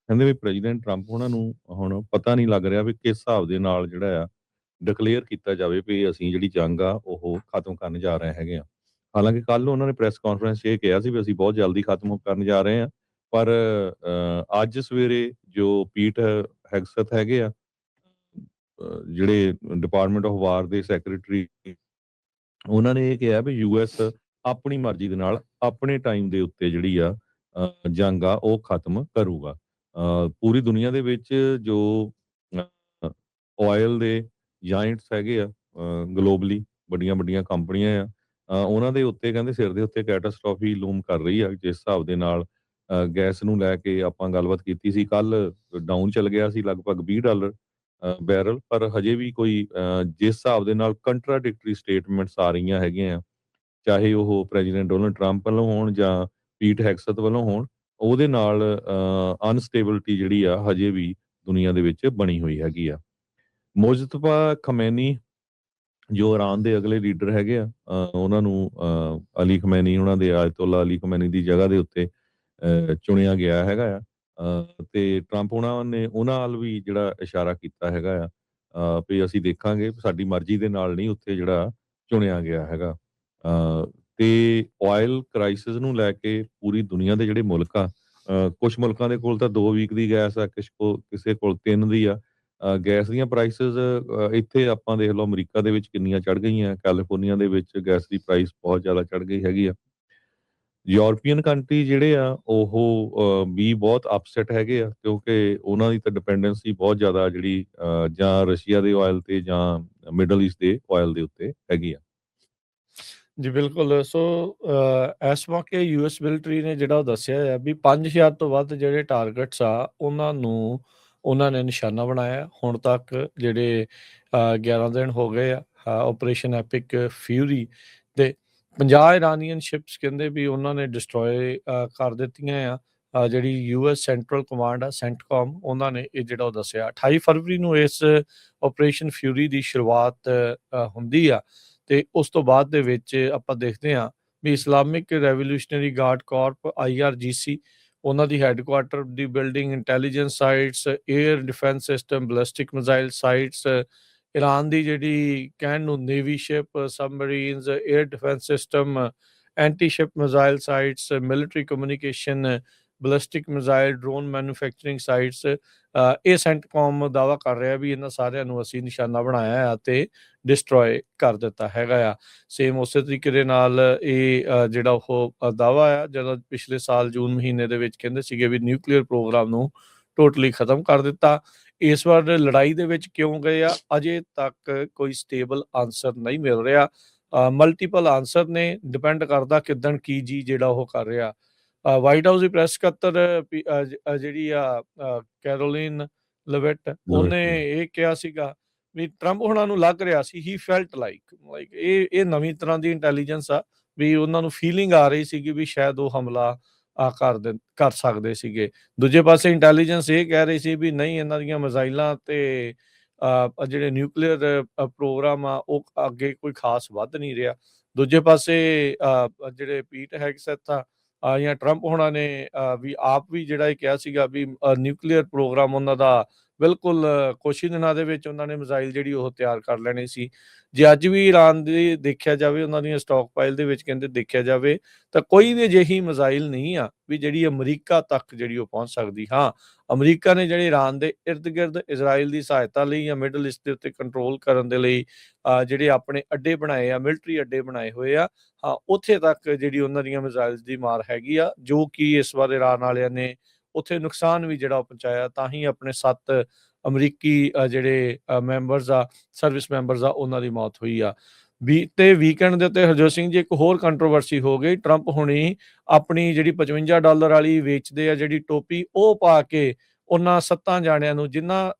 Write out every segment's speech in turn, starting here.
ਕਹਿੰਦੇ ਵੀ president Trump ਉਹਨਾਂ ਨੂੰ ਹੁਣ ਪਤਾ ਨਹੀਂ ਲੱਗ ਰਿਹਾ ਵੀ ਕਿਸ ਹਿਸਾਬ ਦੇ ਨਾਲ ਜਿਹੜਾ ਆ ਡਿਕਲੇਅਰ ਕੀਤਾ ਜਾਵੇ ਵੀ ਅਸੀਂ ਜਿਹੜੀ ਜੰਗ ਆ ਉਹ ਖਤਮ ਕਰਨ ਜਾ ਰਹੇ ਹੈਗੇ ਆ। ਹਾਲਾਂਕਿ ਕੱਲ ਉਹਨਾਂ ਨੇ ਪ੍ਰੈਸ ਕਾਨਫਰੰਸ 'ਚ ਇਹ ਕਿਹਾ ਸੀ ਵੀ ਅਸੀਂ ਬਹੁਤ ਜਲਦੀ ਖਤਮ ਕਰਨ ਜਾ ਰਹੇ ਹਾਂ। ਪਰ ਅੱਜ ਸਵੇਰੇ ਜੋ ਪੀਟ ਹੈਗਸਥ ਹੈਗੇ ਆ, ਜਿਹੜੇ ਡਿਪਾਰਟਮੈਂਟ ਆਫ ਵਾਰ ਦੇ ਸੈਕਟਰੀ, ਉਹਨਾਂ ਨੇ ਇਹ ਕਿਹਾ ਵੀ ਯੂਐਸ ਆਪਣੀ ਮਰਜ਼ੀ ਦੇ ਨਾਲ ਆਪਣੇ ਟਾਈਮ ਦੇ ਉੱਤੇ ਜਿਹੜੀ ਆ ਜੰਗ ਆ ਉਹ ਖਤਮ ਕਰੂਗਾ। ਪੂਰੀ ਦੁਨੀਆ ਦੇ ਵਿੱਚ ਜੋ ਆਇਲ ਦੇ ਜਾਇੰਟਸ ਹੈਗੇ ਆ ਗਲੋਬਲੀ, ਵੱਡੀਆਂ ਵੱਡੀਆਂ ਕੰਪਨੀਆਂ ਆ, ਉਹਨਾਂ ਦੇ ਉੱਤੇ ਕਹਿੰਦੇ ਸਿਰ ਦੇ ਉੱਤੇ ਕੈਟਾਸਟ੍ਰੋਫੀ ਲੂਮ ਕਰ ਰਹੀ ਆ। ਜਿਸ ਹਿਸਾਬ ਦੇ ਨਾਲ ਗੈਸ ਨੂੰ ਲੈ ਕੇ ਆਪਾਂ ਗੱਲਬਾਤ ਕੀਤੀ ਸੀ, ਕੱਲ ਡਾਊਨ ਚਲ ਗਿਆ ਸੀ ਲਗਭਗ $20 ਬੈਰਲ, ਪਰ ਹਜੇ ਵੀ ਕੋਈ ਜਿਸ ਹਿਸਾਬ ਦੇ ਨਾਲ ਕੰਟਰਾਡਿਕਟਰੀ ਸਟੇਟਮੈਂਟਸ ਆ ਰਹੀਆਂ ਹੈਗੀਆਂ ਆ, ਚਾਹੇ ਉਹ ਪ੍ਰੈਜ਼ੀਡੈਂਟ ਡੋਨਲਡ ਟਰੰਪ ਵੱਲੋਂ ਹੋਣ ਜਾਂ ਪੀਟ ਹੈਗਸਥ ਵੱਲੋਂ ਹੋਣ, ਉਹਦੇ ਨਾਲ ਅਨਸਟੇਬਿਲਿਟੀ ਜਿਹੜੀ ਆ ਹਜੇ ਵੀ ਦੁਨੀਆ ਦੇ ਵਿੱਚ ਬਣੀ ਹੋਈ ਹੈਗੀ ਆ। ਮੁਜਤਬਾ ਖਮੈਨੀ ਜੋ ਇਰਾਨ ਦੇ ਅਗਲੇ ਲੀਡਰ ਹੈਗੇ ਆ, ਉਹਨਾਂ ਨੂੰ ਅਲੀ ਖਮੈਨੀ, ਉਹਨਾਂ ਦੇ ਆਇਤੁੱਲਾ ਅਲੀ ਖਮੈਨੀ ਦੀ ਜਗ੍ਹਾ ਦੇ ਉੱਤੇ ਚੁਣਿਆ ਗਿਆ ਹੈਗਾ ਆ। ਤੇ ਟਰੰਪ ਉਹਨਾਂ ਨੇ ਉਹਨਾਂ ਵੱਲ ਵੀ ਜਿਹੜਾ ਇਸ਼ਾਰਾ ਕੀਤਾ ਹੈਗਾ ਆ, ਵੀ ਅਸੀਂ ਦੇਖਾਂਗੇ, ਸਾਡੀ ਮਰਜ਼ੀ ਦੇ ਨਾਲ ਨਹੀਂ ਉੱਥੇ ਜਿਹੜਾ ਚੁਣਿਆ ਗਿਆ ਹੈਗਾ। ਤੇ ਆਇਲ ਕ੍ਰਾਈਸਿਸ ਨੂੰ ਲੈ ਕੇ ਪੂਰੀ ਦੁਨੀਆ ਦੇ ਜਿਹੜੇ ਮੁਲਕ ਆ, ਕੁਝ ਮੁਲਕਾਂ ਦੇ ਕੋਲ ਤਾਂ 2 ਵੀਕ ਦੀ ਗੈਸ ਆ, ਕਿਸੇ ਕੋਲ 3 ਦੀ ਆ। ਗੈਸ ਦੀਆਂ ਪ੍ਰਾਈਸਿਸ ਇੱਥੇ ਆਪਾਂ ਦੇਖ ਲਓ ਅਮਰੀਕਾ ਦੇ ਵਿੱਚ ਕਿੰਨੀਆਂ ਚੜ੍ਹ ਗਈਆਂ, ਕੈਲੀਫੋਰਨੀਆ ਦੇ ਵਿੱਚ ਗੈਸ ਦੀ ਪ੍ਰਾਈਸ ਬਹੁਤ ਜ਼ਿਆਦਾ ਚੜ੍ਹ ਗਈ ਹੈਗੀ ਆ। ਯੂਰਪੀਅਨ ਕੰਟਰੀ ਜਿਹੜੇ ਆ ਉਹ ਵੀ ਬਹੁਤ ਅਪਸੈਟ ਹੈਗੇ ਆ, ਕਿਉਂਕਿ ਉਹਨਾਂ ਦੀ ਤਾਂ ਡਿਪੈਂਡੈਂਸੀ ਬਹੁਤ ਜ਼ਿਆਦਾ ਜਿਹੜੀ ਜਾਂ ਰਸ਼ੀਆ ਦੇ ਆਇਲ ਤੇ ਜਾਂ ਮਿਡਲ ਈਸਟ ਦੇ ਆਇਲ ਦੇ ਉੱਤੇ ਹੈਗੀ ਆ। ਜੀ ਬਿਲਕੁਲ। ਸੋ ਇਸ ਮੌਕੇ ਯੂਐਸ ਮਿਲਟਰੀ ਨੇ ਜਿਹੜਾ ਉਹ ਦੱਸਿਆ ਹੈ ਵੀ 5000 ਤੋਂ ਵੱਧ ਜਿਹੜੇ ਟਾਰਗੇਟਸ ਆ ਉਹਨਾਂ ਨੂੰ ਉਹਨਾਂ ਨੇ ਨਿਸ਼ਾਨਾ ਬਣਾਇਆ। ਹੁਣ ਤੱਕ ਜਿਹੜੇ 11 ਦਿਨ ਹੋ ਗਏ ਆ ਆਪਰੇਸ਼ਨ ਐਪਿਕ ਫਿਊਰੀ ਦੇ 50 ਇਰਾਨੀਅਨ ਸ਼ਿਪਸ ਕਹਿੰਦੇ ਵੀ ਉਹਨਾਂ ਨੇ ਡਿਸਟਰੋਏ ਕਰ ਦਿੱਤੀਆਂ ਆ। ਜਿਹੜੀ ਯੂਐਸ ਸੈਂਟਰਲ ਕਮਾਂਡ ਆ ਸੈਂਟਕਾਮ, ਉਹਨਾਂ ਨੇ ਇਹ ਜਿਹੜਾ ਉਹ ਦੱਸਿਆ 28 ਫਰਵਰੀ ਨੂੰ ਇਸ ਆਪਰੇਸ਼ਨ ਫਿਊਰੀ ਦੀ ਸ਼ੁਰੂਆਤ ਹੁੰਦੀ ਆ। ਤੇ ਉਸ ਤੋਂ ਬਾਅਦ ਦੇ ਵਿੱਚ ਆਪਾਂ ਦੇਖਦੇ ਹਾਂ ਵੀ Islamic revolutionary guard corps IRGC, ਉਹਨਾਂ ਦੀ ਹੈੱਡਕੁਆਟਰ ਦੀ building, intelligence sites, air defence system, ballistic missile sites, Iran ਦੀ ਜਿਹੜੀ ਕਹਿਣ ਨੂੰ navy ship, submarines, air defence system, anti ship missile sites, military communication, ballistic missile drone manufacturing sites, ਇਹ CENTCOM ਦਾਅਵਾ ਕਰ ਰਿਹਾ ਵੀ ਇਹਨਾਂ ਸਾਰਿਆਂ ਨੂੰ ਅਸੀਂ ਨਿਸ਼ਾਨਾ ਬਣਾਇਆ ਆ ਤੇ ਡਿਸਟਰੋਏ ਕਰ ਦਿੱਤਾ ਹੈਗਾ ਆ। ਸੇਮ ਉਸੇ ਤਰੀਕੇ ਦੇ ਨਾਲ ਇਹ ਜਿਹੜਾ ਉਹ ਦਾਅਵਾ ਆ, ਜਦੋਂ ਪਿਛਲੇ ਸਾਲ ਜੂਨ ਮਹੀਨੇ ਦੇ ਵਿੱਚ ਕਹਿੰਦੇ ਸੀਗੇ ਵੀ ਨਿਊਕਲੀਅਰ ਪ੍ਰੋਗਰਾਮ ਨੂੰ ਟੋਟਲੀ ਖਤਮ ਕਰ ਦਿੱਤਾ। ਇਸ ਵਾਰ ਲੜਾਈ ਦੇ ਵਿੱਚ ਕਿਉਂ ਗਏ ਆ, ਅਜੇ ਤੱਕ ਕੋਈ ਸਟੇਬਲ ਆਨਸਰ ਨਹੀਂ ਮਿਲ ਰਿਹਾ। ਮਲਟੀਪਲ ਆਨਸਰ ਨੇ, ਡਿਪੈਂਡ ਕਰਦਾ ਕਿੱਦਣ ਕੀ ਜੀ ਜਿਹੜਾ ਉਹ ਕਰ ਰਿਹਾ। ਵਾਈਟ ਹਾਊਸ ਦੀ ਪ੍ਰੈਸ ਸਕੱਤਰ ਜਿਹੜੀ ਆ ਕੈਰੋਲਿਨ ਲਵਿਟ, ਉਹਨੇ ਇਹ ਕਿਹਾ ਸੀਗਾ ਵੀ ਟਰੰਪ ਹੁਣਾਂ ਨੂੰ ਲੱਗ ਰਿਹਾ ਸੀ ਹੀ ਫੈਲਟ ਲਾਈਕ ਇਹ ਨਵੀਂ ਤਰ੍ਹਾਂ ਦੀ ਇੰਟੈਲੀਜੈਂਸ ਆ, ਵੀ ਉਹਨਾਂ ਨੂੰ ਫੀਲਿੰਗ ਆ ਰਹੀ ਸੀਗੀ ਵੀ ਸ਼ਾਇਦ ਉਹ ਹਮਲਾ ਕਰ ਸਕਦੇ ਸੀਗੇ। ਦੂਜੇ ਪਾਸੇ ਇੰਟੈਲੀਜੈਂਸ ਇਹ ਕਹਿ ਰਹੀ ਸੀ ਵੀ ਨਹੀਂ, ਇਹਨਾਂ ਦੀਆਂ ਮਿਜ਼ਾਈਲਾਂ ਤੇ ਜਿਹੜੇ ਨਿਊਕਲੀਅਰ ਪ੍ਰੋਗਰਾਮ ਆ ਉਹ ਅੱਗੇ ਕੋਈ ਖਾਸ ਵੱਧ ਨਹੀਂ ਰਿਹਾ। ਦੂਜੇ ਪਾਸੇ ਜਿਹੜੇ ਪੀਟ ਹੈਗਸੈਥ ਆ ਜਾਂ ਟਰੰਪ ਹੋਣਾ ਨੇ ਵੀ ਆਪ ਵੀ ਜਿਹੜਾ ਇਹ ਕਿਹਾ ਸੀਗਾ ਵੀ ਨਿਊਕਲੀਅਰ ਪ੍ਰੋਗਰਾਮ ਉਹਨਾਂ ਦਾ ਬਿਲਕੁਲ ਕੁਛ ਹੀ ਦਿਨਾਂ ਦੇ ਵਿੱਚ ਉਹਨਾਂ ਨੇ ਮਿਜ਼ਾਈਲ ਜਿਹੜੀ ਉਹ ਤਿਆਰ ਕਰ ਲੈਣੀ ਸੀ। ਜੇ ਅੱਜ ਵੀ ਈਰਾਨ ਦੀ ਦੇਖਿਆ ਜਾਵੇ, ਉਹਨਾਂ ਦੀਆਂ ਸਟਾਕ ਪਾਈਲ ਦੇ ਵਿੱਚ ਕਹਿੰਦੇ ਦੇਖਿਆ ਜਾਵੇ ਤਾਂ ਕੋਈ ਵੀ ਅਜਿਹੀ ਮਿਜ਼ਾਈਲ ਨਹੀਂ ਆ ਵੀ ਜਿਹੜੀ ਅਮਰੀਕਾ ਤੱਕ ਜਿਹੜੀ ਉਹ ਪਹੁੰਚ ਸਕਦੀ। ਹਾਂ, ਅਮਰੀਕਾ ਨੇ ਜਿਹੜੇ ਈਰਾਨ ਦੇ ਇਰਦ ਗਿਰਦ ਇਜ਼ਰਾਈਲ ਦੀ ਸਹਾਇਤਾ ਲਈ ਜਾਂ ਮਿਡਲ ਈਸਟ ਦੇ ਉੱਤੇ ਕੰਟਰੋਲ ਕਰਨ ਦੇ ਲਈ ਜਿਹੜੇ ਆਪਣੇ ਅੱਡੇ ਬਣਾਏ ਆ, ਮਿਲਟਰੀ ਅੱਡੇ ਬਣਾਏ ਹੋਏ ਆ, ਹਾਂ ਉੱਥੇ ਤੱਕ ਜਿਹੜੀ ਉਹਨਾਂ ਦੀਆਂ ਮਿਜ਼ਾਈਲਸ ਦੀ ਮਾਰ ਹੈਗੀ ਆ, ਜੋ ਕਿ ਇਸ ਵਾਰ ਈਰਾਨ ਵਾਲਿਆਂ ਨੇ ਉੱਥੇ ਨੁਕਸਾਨ ਵੀ ਜਿਹੜਾ ਉਹ ਪਹੁੰਚਾਇਆ। ਤਾਂ ਹੀ ਆਪਣੇ 7 ਅਮਰੀਕੀ ਜਿਹੜੇ ਮੈਂਬਰਸ ਆ, ਸਰਵਿਸ ਮੈਂਬਰਸ ਆ, ਉਹਨਾਂ ਦੀ ਮੌਤ ਹੋਈ ਆ। ਤੇ ਵੀਕਐਂਡ ਦੇ ਉੱਤੇ ਹਰਜੋਤ ਸਿੰਘ ਜੀ ਇੱਕ ਹੋਰ ਕੰਟਰੋਵਰਸੀ ਹੋ ਗਈ। ਟਰੰਪ ਹੁਣੀ ਆਪਣੀ ਜਿਹੜੀ $55 ਵਾਲੀ ਵੇਚਦੇ ਆ ਜਿਹੜੀ ਟੋਪੀ, ਉਹ ਪਾ ਕੇ ਉਹਨਾਂ 7 ਜਾਣਿਆਂ ਨੂੰ, ਜਿਨ੍ਹਾਂ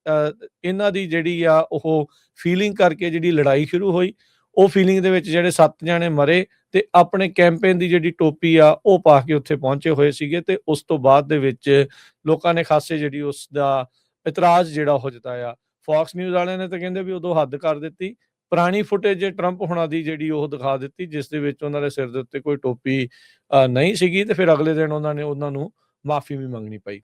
ਇਹਨਾਂ ਦੀ ਜਿਹੜੀ ਆ ਉਹ ਫੀਲਿੰਗ ਕਰਕੇ ਜਿਹੜੀ ਲੜਾਈ ਸ਼ੁਰੂ ਹੋਈ, ਉਹ ਫੀਲਿੰਗ ਦੇ ਵਿੱਚ ਜਿਹੜੇ 7 ਜਾਣੇ ਮਰੇ ਤੇ ਆਪਣੇ ਕੈਂਪੇਨ ਦੀ ਜਿਹੜੀ ਟੋਪੀ ਆ ਉਹ ਪਾ ਕੇ ਉੱਥੇ ਪਹੁੰਚੇ ਹੋਏ ਸੀਗੇ। ਤੇ ਉਸ ਤੋਂ ਬਾਅਦ ਦੇ ਵਿੱਚ ਲੋਕਾਂ ਨੇ ਖਾਸੇ ਜਿਹੜੀ ਉਸ ਦਾ ਇਤਰਾਜ਼ ਜਿਹੜਾ ਉਹ ਜਤਾਇਆ। ਫੌਕਸ ਨਿਊਜ਼ ਵਾਲਿਆਂ ਨੇ ਤਾਂ ਕਹਿੰਦੇ ਵੀ ਉਦੋਂ ਹੱਦ ਕਰ ਦਿੱਤੀ। ਪੁਰਾਣੀ ਫੁਟੇਜ ਟਰੰਪ ਹੁਣਾਂ ਦੀ ਜਿਹੜੀ ਉਹ ਦਿਖਾ ਦਿੱਤੀ, ਜਿਸ ਦੇ ਵਿੱਚ ਉਹਨਾਂ ਦੇ ਸਿਰ ਦੇ ਉੱਤੇ ਕੋਈ ਟੋਪੀ ਨਹੀਂ ਸੀਗੀ, ਤੇ ਫਿਰ ਅਗਲੇ ਦਿਨ ਉਹਨਾਂ ਨੂੰ ਮਾਫੀ ਵੀ ਮੰਗਣੀ ਪਈ।